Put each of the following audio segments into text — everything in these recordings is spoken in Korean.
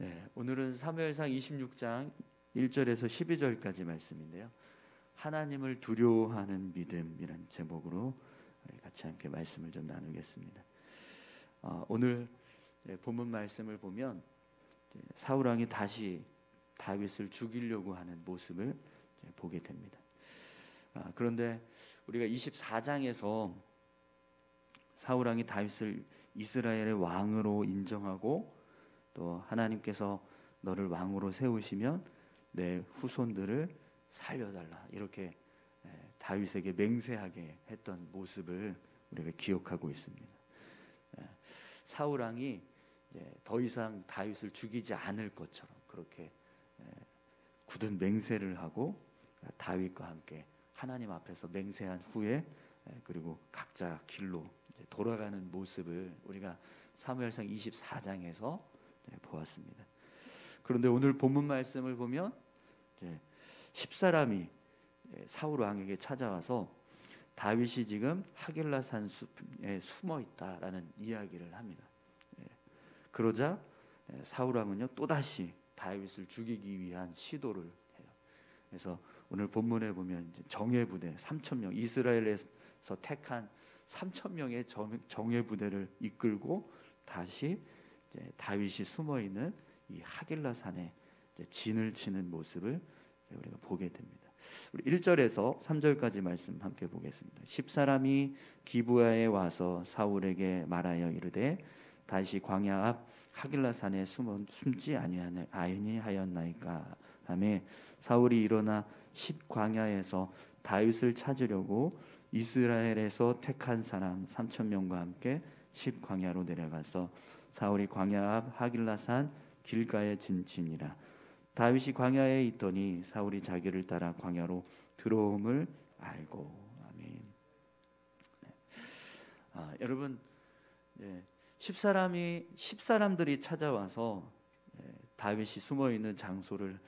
네, 오늘은 사무엘상 26장 1절에서 12절까지 말씀인데요. 하나님을 두려워하는 믿음이라는 제목으로 같이 함께 말씀을 좀 나누겠습니다. 오늘 본문 말씀을 보면 사울 왕이 다시 다윗을 죽이려고 하는 모습을 보게 됩니다. 그런데 우리가 24장에서 사울 왕이 다윗을 이스라엘의 왕으로 인정하고 또 하나님께서 너를 왕으로 세우시면 내 후손들을 살려달라 이렇게 다윗에게 맹세하게 했던 모습을 우리가 기억하고 있습니다. 사울 왕이 더 이상 다윗을 죽이지 않을 것처럼 그렇게 굳은 맹세를 하고 다윗과 함께 하나님 앞에서 맹세한 후에 그리고 각자 길로 돌아가는 모습을 우리가 사무엘상 24장에서 보았습니다. 그런데 오늘 본문 말씀을 보면 10사람이 사울 왕에게 찾아와서 다윗이 지금 하길라 산숲에 숨어 있다라는 이야기를 합니다. 그러자 사울 왕은요 또다시 다윗을 죽이기 위한 시도를 해요. 그래서 오늘 본문에 보면 이제 정예 부대 3,000명, 이스라엘에서 택한 3,000명의 정예 부대를 이끌고 다시 다윗이 숨어 있는 이 하길라 산에 진을 치는 모습을 우리가 보게 됩니다. 우리 1절에서 3절까지 말씀 함께 보겠습니다. 10사람이 기브아에 와서 사울에게 말하여 이르되 다시 광야 앞 하길라 산에 숨지 아니하였나이까 하며 사울이 일어나 10광야에서 다윗을 찾으려고 이스라엘에서 택한 사람 3,000명과 함께 10광야로 내려가서 사울이 광야 앞 하길라 산 길가에 진치니라. 다윗이 광야에 있더니 사울이 자기를 따라 광야로 들어옴을 알고. 아멘. 여러분, 10사람들이 찾아와서 다윗이 숨어 있는 장소를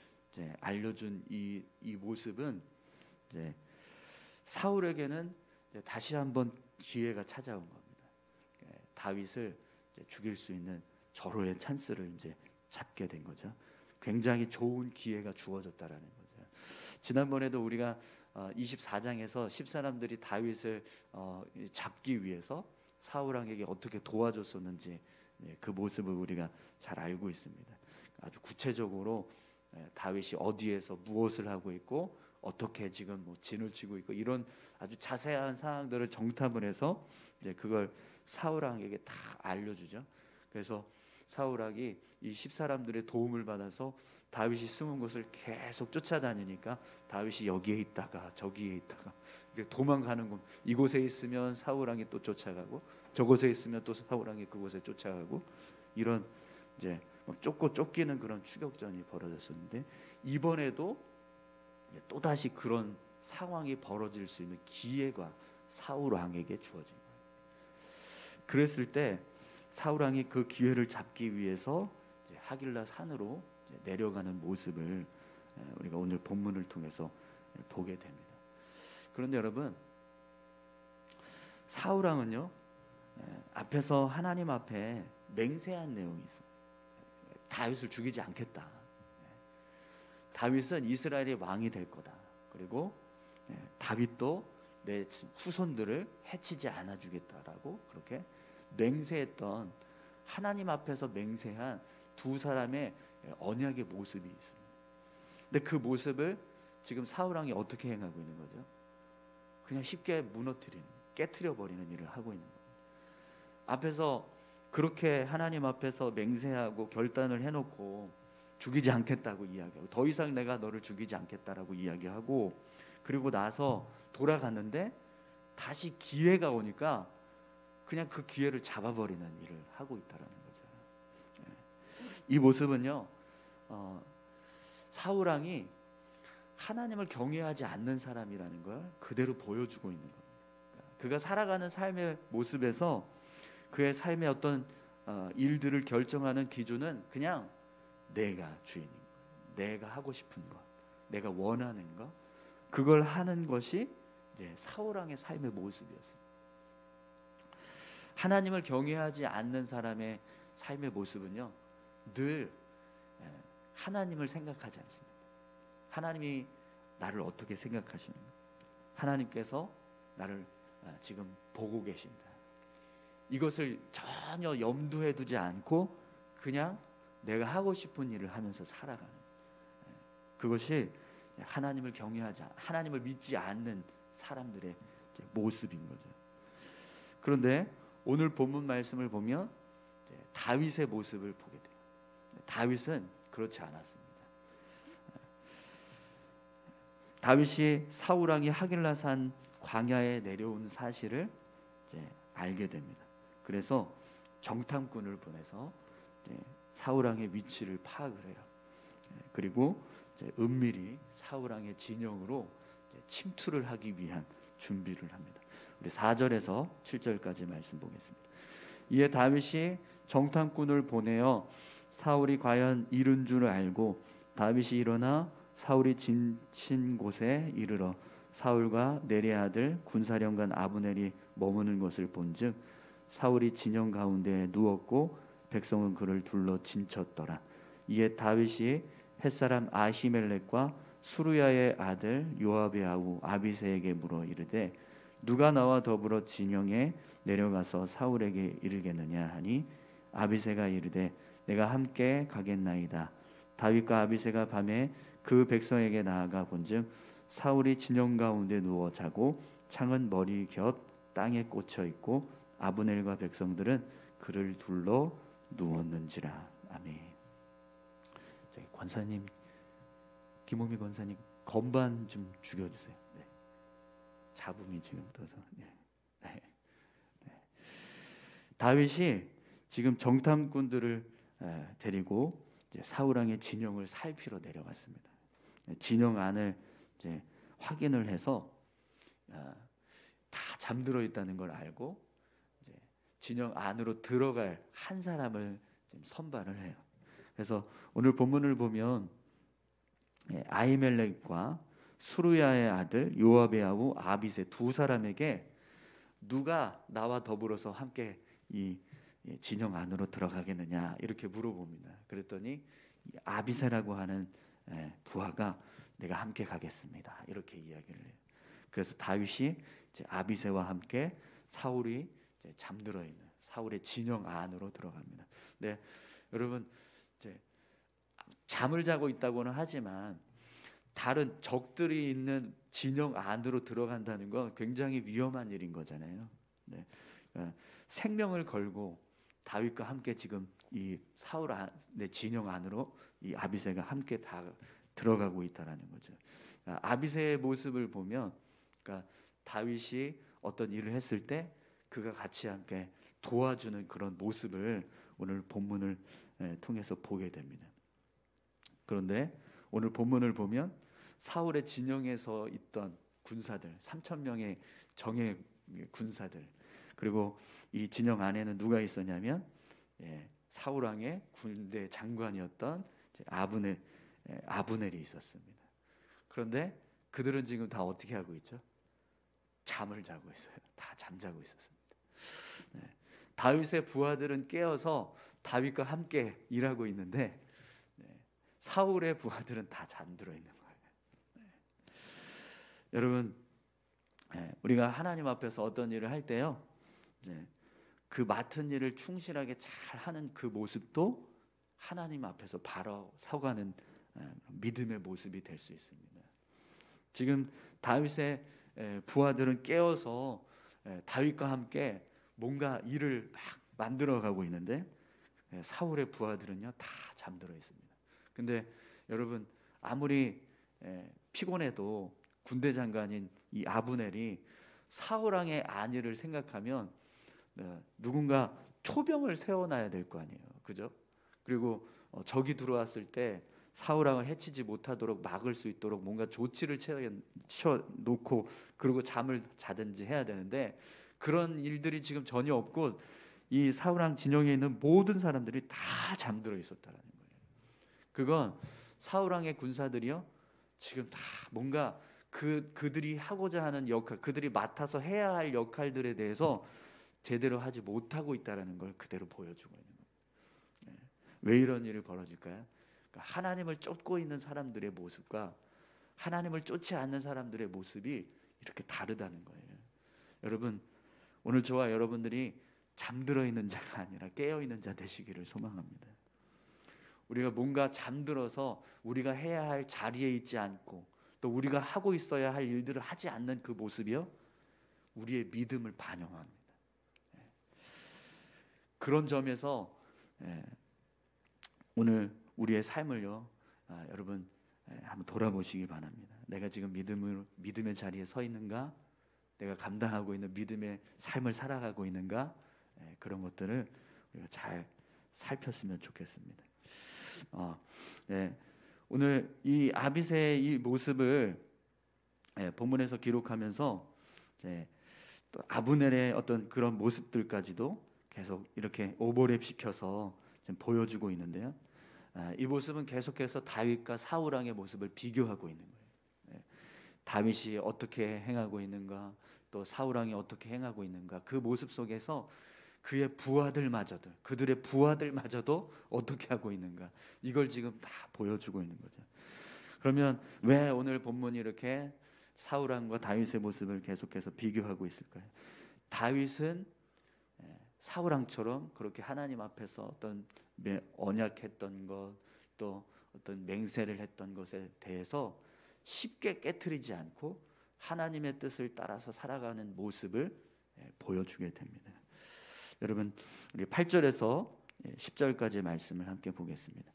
알려준 이 모습은 사울에게는 다시 한번 기회가 찾아온 겁니다. 다윗을 죽일 수 있는 절호의 찬스를 잡게 된 거죠. 굉장히 좋은 기회가 주어졌다라는 거죠. 지난번에도 우리가 24장에서 10사람들이 다윗을 잡기 위해서 사울 왕에게 어떻게 도와줬었는지 그 모습을 우리가 잘 알고 있습니다. 아주 구체적으로 다윗이 어디에서 무엇을 하고 있고 어떻게 지금 진을 치고 있고 이런 아주 자세한 사항들을 정탐을 해서 그걸 사울 왕에게 다 알려주죠. 그래서 사울 왕이 이 10사람들의 도움을 받아서 다윗이 숨은 곳을 계속 쫓아다니니까 다윗이 여기에 있다가 저기에 있다가 도망가는 곳, 이곳에 있으면 사울 왕이 또 쫓아가고 저곳에 있으면 또 사울 왕이 그곳에 쫓아가고 이런 쫓고 쫓기는 그런 추격전이 벌어졌었는데 이번에도 또다시 그런 상황이 벌어질 수 있는 기회가 사울 왕에게 주어진 거예요. 그랬을 때 사울 왕이 그 기회를 잡기 위해서 하길라 산으로 내려가는 모습을 우리가 오늘 본문을 통해서 보게 됩니다. 그런데 여러분, 사울 왕은요 앞에서 하나님 앞에 맹세한 내용이 있어요. 다윗을 죽이지 않겠다. 다윗은 이스라엘의 왕이 될 거다. 그리고 다윗도 내 후손들을 해치지 않아 주겠다라고 그렇게 맹세했던 하나님 앞에서 맹세한 두 사람의 언약의 모습이 있습니다. 근데 그 모습을 지금 사울 왕이 어떻게 행하고 있는 거죠? 그냥 쉽게 무너뜨리는, 깨트려 버리는 일을 하고 있는 겁니다. 앞에서 그렇게 하나님 앞에서 맹세하고 결단을 해놓고 죽이지 않겠다고 이야기하고 더 이상 내가 너를 죽이지 않겠다라고 이야기하고 그리고 나서 돌아갔는데 다시 기회가 오니까 그냥 그 기회를 잡아버리는 일을 하고 있다라는 거죠. 이 모습은요 사울 왕이 하나님을 경외하지 않는 사람이라는 걸 그대로 보여주고 있는 겁니다. 그가 살아가는 삶의 모습에서 그의 삶의 어떤 일들을 결정하는 기준은 그냥 내가 주인인 것, 내가 하고 싶은 것, 내가 원하는 것, 그걸 하는 것이 사울 왕의 삶의 모습이었습니다. 하나님을 경외하지 않는 사람의 삶의 모습은요 늘 하나님을 생각하지 않습니다. 하나님이 나를 어떻게 생각하시는가? 하나님께서 나를 지금 보고 계신다. 이것을 전혀 염두에 두지 않고 그냥 내가 하고 싶은 일을 하면서 살아가는, 그것이 하나님을 경외하지, 하나님을 믿지 않는 사람들의 모습인 거죠. 그런데 오늘 본문 말씀을 보면 다윗의 모습을 보게 돼요. 다윗은 그렇지 않았습니다. 다윗이 사울 왕이 하길라산 광야에 내려온 사실을 알게 됩니다. 그래서 정탐꾼을 보내서 사울 왕의 위치를 파악을 해요. 그리고 은밀히 사울 왕의 진영으로 침투를 하기 위한 준비를 합니다. 우리 4절에서 7절까지 말씀 보겠습니다. 이에 다윗이 정탐꾼을 보내어 사울이 과연 이른 줄 알고 다윗이 일어나 사울이 진친 곳에 이르러 사울과 네리의 아들 군사령관 아브넬이 머무는 것을 본즉 사울이 진영 가운데 누웠고 백성은 그를 둘러 진쳤더라. 이에 다윗이 햇사람 아히멜렉과 수루야의 아들 요압의 아우 아비새에게 물어 이르되 누가 나와 더불어 진영에 내려가서 사울에게 이르겠느냐 하니 아비새가 이르되 내가 함께 가겠나이다. 다윗과 아비새가 밤에 그 백성에게 나아가 본즉 사울이 진영 가운데 누워 자고 창은 머리 곁 땅에 꽂혀 있고 아브넬과 백성들은 그를 둘러 누웠는지라. 아멘. 저기 권사님, 김호미 권사님 건반 좀 죽여주세요. 네. 잡음이 지금 떠서. 네. 네. 네. 다윗이 지금 정탐꾼들을 데리고 이제 사울 왕의 진영을 살피러 내려갔습니다. 진영 안을 이제 확인을 해서 다 잠들어 있다는 걸 알고 이제 진영 안으로 들어갈 한 사람을 지금 선발을 해요. 그래서 오늘 본문을 보면 아히멜렉과 수루야의 아들 요압의 아우 아비새 두 사람에게 누가 나와 더불어서 함께 이 진영 안으로 들어가겠느냐 이렇게 물어봅니다. 그랬더니 아비새라고 하는 부하가 내가 함께 가겠습니다 이렇게 이야기를 해요. 그래서 다윗이 이제 아비새와 함께 사울이 이제 잠들어 있는 사울의 진영 안으로 들어갑니다. 네, 여러분 이제 잠을 자고 있다고는 하지만 다른 적들이 있는 진영 안으로 들어간다는 건 굉장히 위험한 일인 거잖아요. 네, 생명을 걸고 다윗과 함께 지금 이 사울의 진영 안으로 이 아비새가 함께 다 들어가고 있다라는 거죠. 아비새의 모습을 보면, 그러니까 다윗이 어떤 일을 했을 때 그가 같이 함께 도와주는 그런 모습을 오늘 본문을 통해서 보게 됩니다. 그런데 오늘 본문을 보면 사울의 진영에서 있던 군사들 3,000명의 정예 군사들, 그리고 이 진영 안에는 누가 있었냐면 사울 왕의 군대 장관이었던 아브넬이 있었습니다. 그런데 그들은 지금 다 어떻게 하고 있죠? 잠을 자고 있어요. 다 잠자고 있었습니다. 다윗의 부하들은 깨어서 다윗과 함께 일하고 있는데 사울의 부하들은 다 잠들어 있는 거예요. 여러분, 우리가 하나님 앞에서 어떤 일을 할 때요, 그 맡은 일을 충실하게 잘 하는 그 모습도 하나님 앞에서 바로 서가는 믿음의 모습이 될 수 있습니다. 지금 다윗의 부하들은 깨어서 다윗과 함께 뭔가 일을 막 만들어가고 있는데 사울의 부하들은요 다 잠들어 있습니다. 근데 여러분, 아무리 피곤해도 군대 장관인 이 아브넬이 사울 왕의 안위를 생각하면 누군가 초병을 세워놔야 될 거 아니에요, 그죠? 그리고 적이 들어왔을 때 사울 왕을 해치지 못하도록 막을 수 있도록 뭔가 조치를 취해 놓고 그리고 잠을 자든지 해야 되는데 그런 일들이 지금 전혀 없고 이 사울 왕 진영에 있는 모든 사람들이 다 잠들어 있었다는 거예요. 그건 사울 왕의 군사들이요 지금 다 뭔가 그들이 하고자 하는 역할, 그들이 맡아서 해야 할 역할들에 대해서 제대로 하지 못하고 있다라는 걸 그대로 보여주고 있는 거예요. 왜 이런 일이 벌어질까요? 그러니까 하나님을 쫓고 있는 사람들의 모습과 하나님을 쫓지 않는 사람들의 모습이 이렇게 다르다는 거예요. 여러분, 오늘 저와 여러분들이 잠들어 있는 자가 아니라 깨어 있는 자 되시기를 소망합니다. 우리가 뭔가 잠들어서 우리가 해야 할 자리에 있지 않고 또 우리가 하고 있어야 할 일들을 하지 않는 그 모습이요, 우리의 믿음을 반영합니다. 그런 점에서 오늘 우리의 삶을요, 여러분 한번 돌아보시기 바랍니다. 내가 지금 믿음의 자리에 서 있는가? 내가 감당하고 있는 믿음의 삶을 살아가고 있는가? 그런 것들을 우리가 잘 살폈으면 좋겠습니다. 오늘 이 아비새의 이 모습을 본문에서 기록하면서 또 아브넬의 어떤 그런 모습들까지도 계속 이렇게 오버랩 시켜서 보여주고 있는데요. 이 모습은 계속해서 다윗과 사울 왕의 모습을 비교하고 있는 거예요. 다윗이 어떻게 행하고 있는가, 또 사울 왕이 어떻게 행하고 있는가, 그 모습 속에서 그의 부하들마저도, 그들의 부하들마저도 어떻게 하고 있는가, 이걸 지금 다 보여주고 있는 거죠. 그러면 왜 오늘 본문이 이렇게 사울 왕과 다윗의 모습을 계속해서 비교하고 있을까요? 다윗은 사울 왕처럼 그렇게 하나님 앞에서 어떤 언약했던 것, 또 어떤 맹세를 했던 것에 대해서 쉽게 깨트리지 않고 하나님의 뜻을 따라서 살아가는 모습을 보여주게 됩니다. 여러분, 우리 8절에서 10절까지의 말씀을 함께 보겠습니다.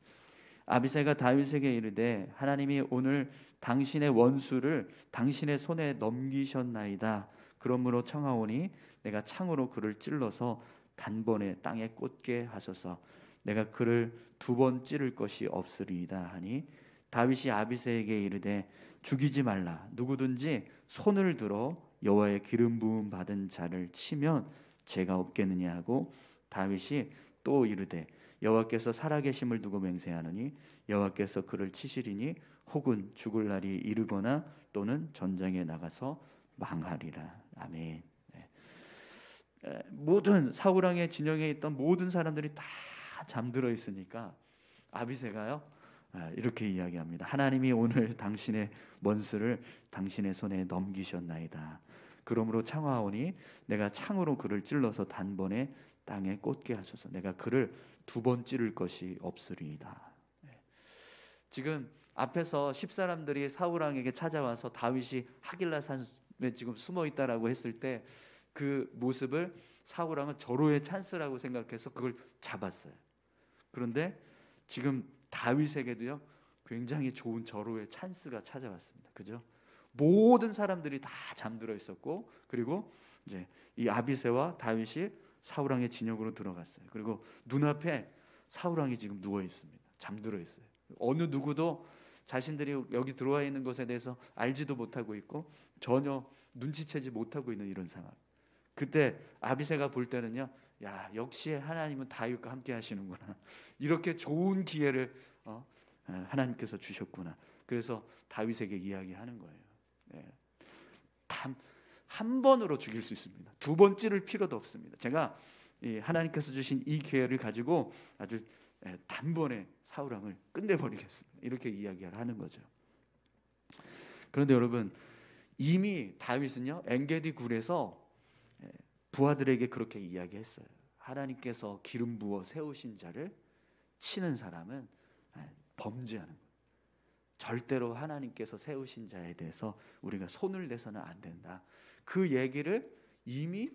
아비새가 다윗에게 이르되 하나님이 오늘 당신의 원수를 당신의 손에 넘기셨나이다. 그러므로 청하오니 내가 창으로 그를 찔러서 단번에 땅에 꽂게 하소서. 내가 그를 2번 찌를 것이 없으리이다 하니 다윗이 아비새에게 이르되 죽이지 말라. 누구든지 손을 들어 여호와의 기름 부음 받은 자를 치면 죄가 없겠느냐 하고 다윗이 또 이르되 여호와께서 살아계심을 두고 맹세하노니 여호와께서 그를 치시리니 혹은 죽을 날이 이르거나 또는 전장에 나가서 망하리라. 아멘. 모든 사울 왕의 진영에 있던 모든 사람들이 다 잠들어 있으니까 아비새가요 이렇게 이야기합니다. 하나님이 오늘 당신의 원수를 당신의 손에 넘기셨나이다. 그러므로 청하오니 내가 창으로 그를 찔러서 단번에 땅에 꽂게 하소서. 내가 그를 2번 찌를 것이 없으리이다. 지금 앞에서 10사람들이 사울 왕에게 찾아와서 다윗이 하길라 산에 지금 숨어 있다라고 했을 때 그 모습을 사울 왕은 절호의 찬스라고 생각해서 그걸 잡았어요. 그런데 지금 다윗에게도요 굉장히 좋은 절호의 찬스가 찾아왔습니다. 그죠? 모든 사람들이 다 잠들어 있었고, 그리고 이제 이 아비새와 다윗이 사울 왕의 진영으로 들어갔어요. 그리고 눈앞에 사울 왕이 지금 누워 있습니다. 잠들어 있어요. 어느 누구도 자신들이 여기 들어와 있는 것에 대해서 알지도 못하고 있고 전혀 눈치채지 못하고 있는 이런 상황. 그때 아비새가 볼 때는요, 야, 역시 하나님은 다윗과 함께 하시는구나. 이렇게 좋은 기회를 하나님께서 주셨구나. 그래서 다윗에게 이야기하는 거예요. 한 번으로 죽일 수 있습니다. 2번 찌를 필요도 없습니다. 제가 하나님께서 주신 이 기회를 가지고 아주 단번에 사울 왕을 끝내버리겠습니다. 이렇게 이야기를 하는 거죠. 그런데 여러분, 이미 다윗은요 엔게디 굴에서 부하들에게 그렇게 이야기했어요. 하나님께서 기름 부어 세우신 자를 치는 사람은 범죄하는 거예요. 절대로 하나님께서 세우신 자에 대해서 우리가 손을 내서는 안 된다. 그 얘기를 이미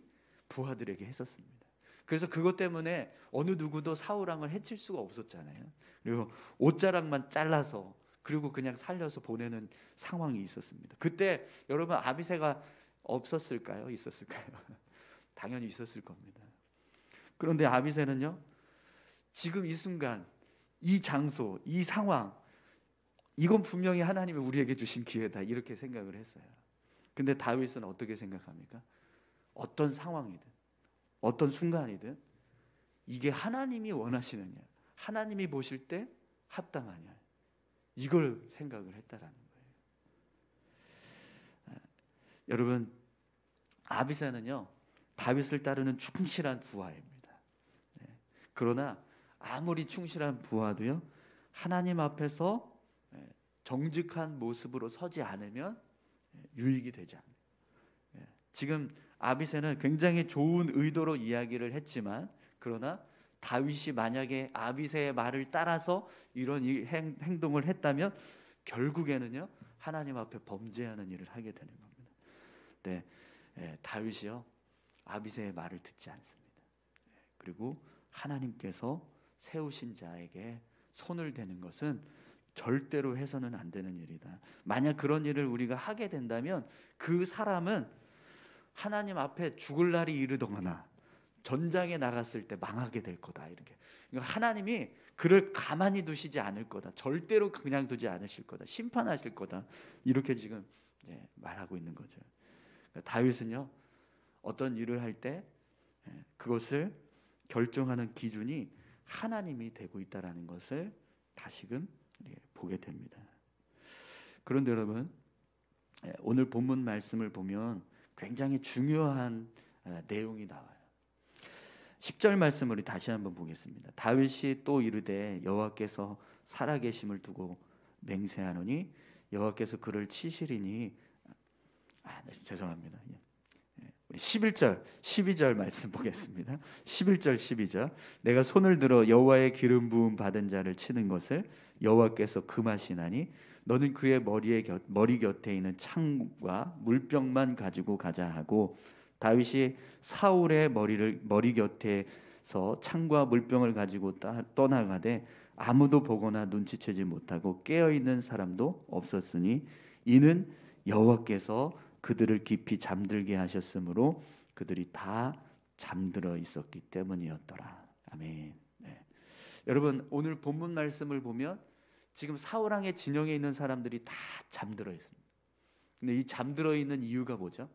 부하들에게 했었습니다. 그래서 그것 때문에 어느 누구도 사울 왕을 해칠 수가 없었잖아요. 그리고 옷자락만 잘라서 그리고 그냥 살려서 보내는 상황이 있었습니다. 그때 여러분 아비새가 없었을까요? 있었을까요? 당연히 있었을 겁니다. 그런데 아비새는요, 지금 이 순간, 이 장소, 이 상황, 이건 분명히 하나님이 우리에게 주신 기회다 이렇게 생각을 했어요. 근데 다윗은 어떻게 생각합니까? 어떤 상황이든 어떤 순간이든 이게 하나님이 원하시느냐, 하나님이 보실 때 합당하냐, 이걸 생각을 했다라는 거예요. 여러분, 아비새는요 다윗을 따르는 충실한 부하입니다. 그러나 아무리 충실한 부하도요 하나님 앞에서 정직한 모습으로 서지 않으면 유익이 되지 않아요. 지금 아비새는 굉장히 좋은 의도로 이야기를 했지만, 그러나 다윗이 만약에 아비새의 말을 따라서 이런 행동을 했다면 결국에는요 하나님 앞에 범죄하는 일을 하게 되는 겁니다. 네, 다윗이요 아비새의 말을 듣지 않습니다. 그리고 하나님께서 세우신 자에게 손을 대는 것은 절대로 해서는 안 되는 일이다. 만약 그런 일을 우리가 하게 된다면 그 사람은 하나님 앞에 죽을 날이 이르거나 전장에 나갔을 때 망하게 될 거다. 이렇게 하나님이 그를 가만히 두시지 않을 거다. 절대로 그냥 두지 않으실 거다. 심판하실 거다. 이렇게 지금 말하고 있는 거죠. 다윗은요 어떤 일을 할 때 그것을 결정하는 기준이 하나님이 되고 있다라는 것을 다시금 보게 됩니다. 그런데 여러분, 오늘 본문 말씀을 보면 굉장히 중요한 내용이 나와요. 10절 말씀을 다시 한번 보겠습니다. 다윗이 또 이르되 여호와께서 살아계심을 두고 맹세하노니 여호와께서 그를 치시리니. 죄송합니다. 우리 11절 12절 말씀 보겠습니다. 11절 12절 내가 손을 들어 여호와의 기름 부음 받은 자를 치는 것을 여호와께서 금하시나니 너는 그의 머리 곁에 있는 창과 물병만 가지고 가자 하고, 다윗이 사울의 머리 곁에서 창과 물병을 가지고 떠나가되 아무도 보거나 눈치채지 못하고 깨어 있는 사람도 없었으니 이는 여호와께서 그들을 깊이 잠들게 하셨으므로 그들이 다 잠들어 있었기 때문이었더라. 아멘. 여러분, 오늘 본문 말씀을 보면 지금 사울 왕의 진영에 있는 사람들이 다 잠들어 있습니다. 근데 이 잠들어 있는 이유가 뭐죠?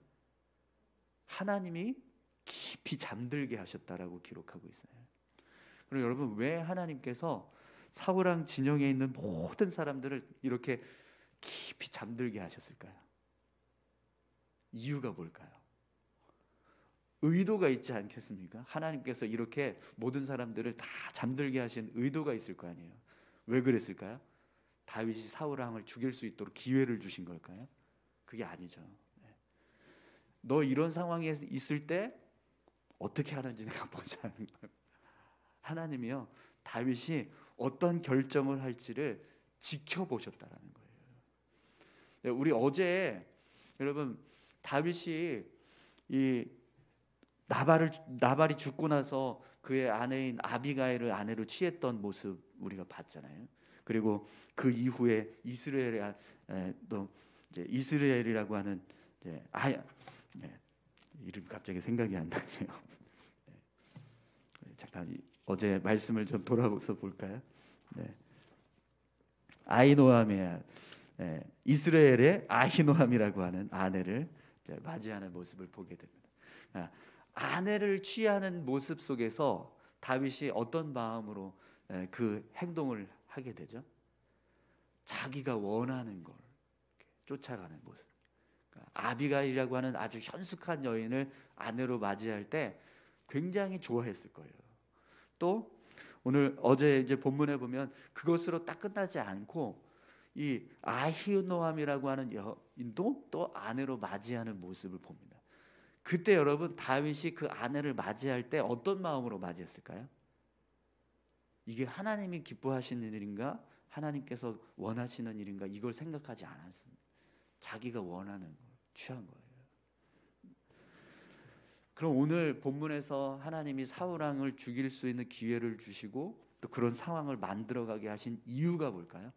하나님이 깊이 잠들게 하셨다라고 기록하고 있어요. 그럼 여러분, 왜 하나님께서 사울 왕 진영에 있는 모든 사람들을 이렇게 깊이 잠들게 하셨을까요? 이유가 뭘까요? 의도가 있지 않겠습니까? 하나님께서 이렇게 모든 사람들을 다 잠들게 하신 의도가 있을 거 아니에요. 왜 그랬을까요? 다윗이 사울 왕을 죽일 수 있도록 기회를 주신 걸까요? 그게 아니죠. 너 이런 상황에 있을 때 어떻게 하는지 내가 보자는 거예요. 하나님이요 다윗이 어떤 결정을 할지를 지켜보셨다라는 거예요. 우리 어제 여러분 다윗이 이 나발이 죽고 나서 그의 아내인 아비가일을 아내로 취했던 모습 우리가 봤잖아요. 그리고 그 이후에 이스라엘이라고 하는 이름 갑자기 생각이 안 나네요. 잠깐 어제 말씀을 좀 돌아서 볼까요? 아히노함의 이스라엘의 아히노함이라고 하는 아내를 맞이하는 모습을 보게 됩니다. 아내를 취하는 모습 속에서 다윗이 어떤 마음으로 그 행동을 하게 되죠? 자기가 원하는 걸 쫓아가는 모습. 아비가일이라고 하는 아주 현숙한 여인을 아내로 맞이할 때 굉장히 좋아했을 거예요. 또 오늘 어제 이제 본문에 보면 그것으로 딱 끝나지 않고 이 아히노함이라고 하는 여인도 또 아내로 맞이하는 모습을 봅니다. 그때 여러분 다윗이 그 아내를 맞이할 때 어떤 마음으로 맞이했을까요? 이게 하나님이 기뻐하시는 일인가? 하나님께서 원하시는 일인가? 이걸 생각하지 않았습니다. 자기가 원하는 걸 취한 거예요. 그럼 오늘 본문에서 하나님이 사울 왕을 죽일 수 있는 기회를 주시고 또 그런 상황을 만들어가게 하신 이유가 뭘까요?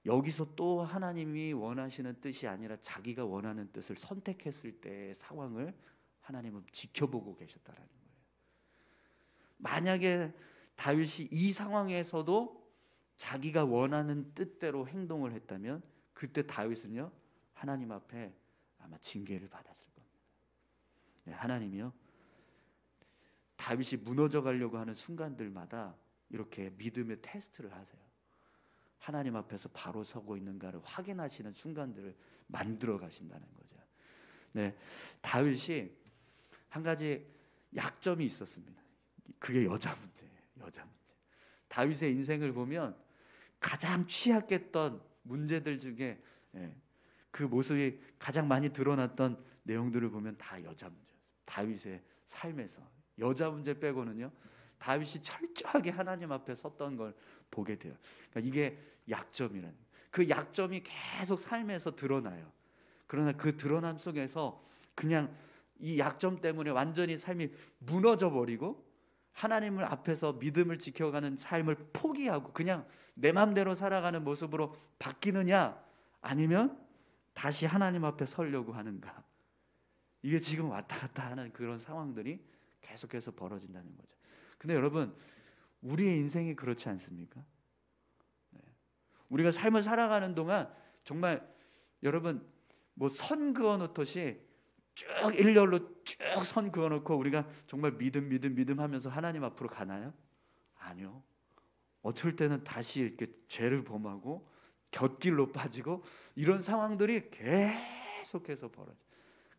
여기서 또 하나님이 원하시는 뜻이 아니라 자기가 원하는 뜻을 선택했을 때의 상황을 하나님은 지켜보고 계셨다라는 거예요. 만약에 다윗이 이 상황에서도 자기가 원하는 뜻대로 행동을 했다면 그때 다윗은요 하나님 앞에 아마 징계를 받았을 겁니다. 하나님이요 다윗이 무너져 가려고 하는 순간들마다 이렇게 믿음의 테스트를 하세요. 하나님 앞에서 바로 서고 있는가를 확인하시는 순간들을 만들어 가신다는 거죠. 다윗이 한 가지 약점이 있었습니다. 그게 여자 문제예요. 여자 문제. 다윗의 인생을 보면 가장 취약했던 문제들 중에 그 모습이 가장 많이 드러났던 내용들을 보면 다 여자 문제였어요. 다윗의 삶에서 여자 문제 빼고는요, 다윗이 철저하게 하나님 앞에 섰던 걸 보게 돼요. 그러니까 이게 약점이라는, 그 약점이 계속 삶에서 드러나요. 그러나 그 드러남 속에서 그냥 이 약점 때문에 완전히 삶이 무너져 버리고 하나님을 앞에서 믿음을 지켜가는 삶을 포기하고 그냥 내 맘대로 살아가는 모습으로 바뀌느냐, 아니면 다시 하나님 앞에 서려고 하는가. 이게 지금 왔다 갔다 하는 그런 상황들이 계속해서 벌어진다는 거죠. 근데 여러분, 우리의 인생이 그렇지 않습니까? 우리가 삶을 살아가는 동안 정말 여러분 뭐 선 그어 놓듯이 쭉 일렬로 쭉 선 그어 놓고 우리가 정말 믿음 하면서 하나님 앞으로 가나요? 아니요. 어쩔 때는 다시 이렇게 죄를 범하고 곁길로 빠지고 이런 상황들이 계속해서 벌어져.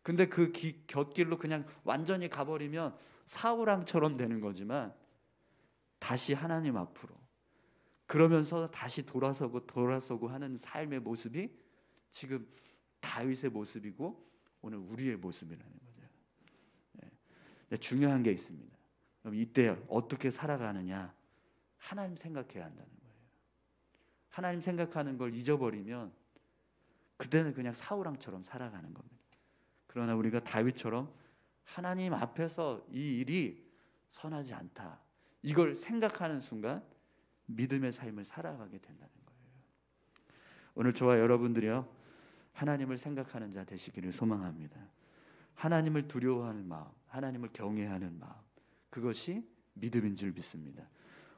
근데 그 곁길로 그냥 완전히 가버리면 사울왕처럼 되는 거지만, 다시 하나님 앞으로 그러면서 다시 돌아서고 하는 삶의 모습이 지금 다윗의 모습이고 오늘 우리의 모습이라는 거죠. 중요한 게 있습니다. 그럼 이때 어떻게 살아가느냐? 하나님 생각해야 한다는 거예요. 하나님 생각하는 걸 잊어버리면 그때는 그냥 사울왕처럼 살아가는 겁니다. 그러나 우리가 다윗처럼 하나님 앞에서 이 일이 선하지 않다, 이걸 생각하는 순간 믿음의 삶을 살아가게 된다는 거예요. 오늘 저와 여러분들이요, 하나님을 생각하는 자 되시기를 소망합니다. 하나님을 두려워하는 마음, 하나님을 경외하는 마음, 그것이 믿음인 줄 믿습니다.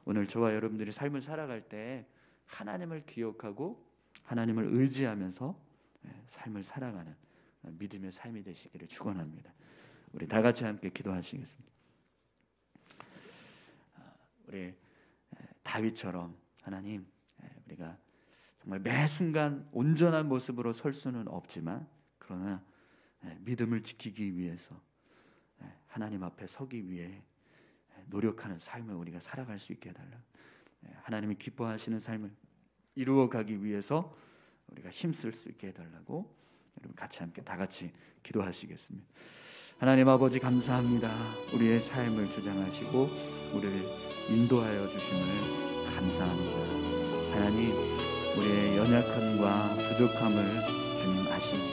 오늘 저와 여러분들이 삶을 살아갈 때 하나님을 기억하고 하나님을 의지하면서 삶을 살아가는 믿음의 삶이 되시기를 축원합니다. 우리 다 같이 함께 기도하시겠습니다. 우리 다윗처럼 하나님, 우리가 정말 매 순간 온전한 모습으로 설 수는 없지만, 그러나 믿음을 지키기 위해서 하나님 앞에 서기 위해 노력하는 삶을 우리가 살아갈 수 있게 해달라. 하나님이 기뻐하시는 삶을 이루어가기 위해서 우리가 힘쓸 수 있게 해달라고 여러분 같이 함께 다 같이 기도하시겠습니다. 하나님 아버지, 감사합니다. 우리의 삶을 주장하시고 우리를 인도하여 주심을 감사합니다. 하나님, 우리의 연약함과 부족함을 주님 아십니다.